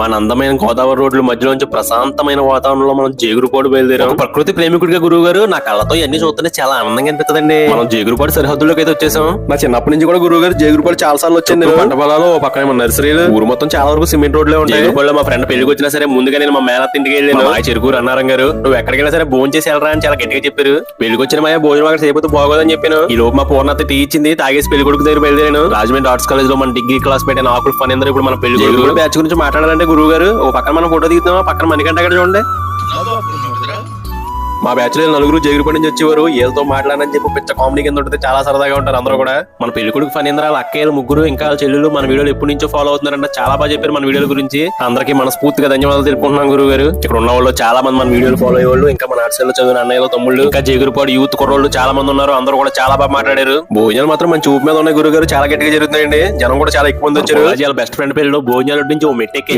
మన అందమైన గోదావరి రోడ్ల మధ్యలోంచి ప్రశాంతమైన వాతావరణంలో మనం జేగురుపాడు బయలుదేరాం. ప్రకృతి ప్రేమికుడిగా గురువు గారు నా కళ్ళతో ఇవన్నీ చూస్తుంటే చాలా ఆనందంగా అనిపిస్తుందండి. మనం జేగురుపాడు సరిహద్దుల్లోకి అయితే వచ్చేసాం. నా చిన్నప్పటి నుంచి కూడా గురువు గారు జేగురుపాడు చాలా సార్లు వచ్చింది. పంట పొలాలు పక్కన మన నర్సరీలు, ఊరు మొత్తం చాలా వరకు సిమెంట్ రోడ్లే ఉంటాయి. జేగురుపాడులో మా ఫ్రెండ్ పెళ్లికి వచ్చినా సరే ముందుగా నేను మా మేనత్త ఇంటికి వెళ్ళాను. మా చెరుకూరు అన్నారం గారు నువ్వు ఎక్కడికి వెళ్ళినా సరే భోజనం చేసి వెళ్ళరా అని చాలా గట్టిగా చెప్పారు. పెళ్లికి వచ్చిన మా భోజనం అక్కడ చేయకపోతే బాగోదని చెప్పాను. ఈ లోపు మా పూర్ణత్త టీ ఇచ్చింది, తాగేసి పెళ్లి కొడుకు దగ్గర బయలుదేరాను. రాజమండ్రి ఆర్ట్స్ కాలేజ్ లో మన డిగ్రీ క్లాస్ పెట్టిన ఆకులు ఫన్ అందరూ ఇప్పుడు మన పెళ్లి బ్యాచ్ గురించి మాట్లాడాలంటే గురువు గారు ఓ పక్కన మనం ఫోటో దిగుతామా, పక్కన మణికంఠ అక్కడ చూడండి. మా బ్యాచ్ లో నలుగురు జేగురుపాడు నుంచి వచ్చేవారు. ఏళ్ళతో మాట్లాడని చెప్పి పిచ్చ కామెడీ కింద ఉంటుంది, చాలా సరదాగా ఉంటారు అందరూ కూడా. మన పెళ్లి కొడుకు ఫణీంద్ర అక్కయ్యలు ముగ్గురు ఇంకా చెల్లెలు మన వీడియోలు ఎప్పటి నుంచో ఫాలో అవుతున్నారంటే చాలా బాగా చెప్పారు మన వీడియోల గురించి. అందరికీ మనస్ఫూర్తిగా ధన్యవాదాలు తెలుపుకుంటున్నాం గురువు గారు. ఇక్కడ ఉన్న వాళ్ళు చాలా మంది మన వీడియోలు ఫాలో అయ్యేవాళ్ళు, ఇంకా మన ఆర్ట్స్లో చదివిన అన్నయ్యలు తమ్ముళ్ళు, ఇంకా జేగురుపాడు యూత్ కుర్రోళ్ళు చాలా మంది ఉన్నారు. అందరూ కూడా చాలా బాగా మాట్లాడారు. భోజనాలు మాత్రం మంచి ఊపు మీద ఉన్నాయి గురువు గారు, చాలా గట్టిగా జరుగుతున్నాయండి. జనం కూడా చాలా ఎక్కువ మంది వచ్చారు. వాళ్ళ బెస్ట్ ఫ్రెండ్ పెళ్లిలో భోజనాల నుంచి ఓ మెట్టెక్కి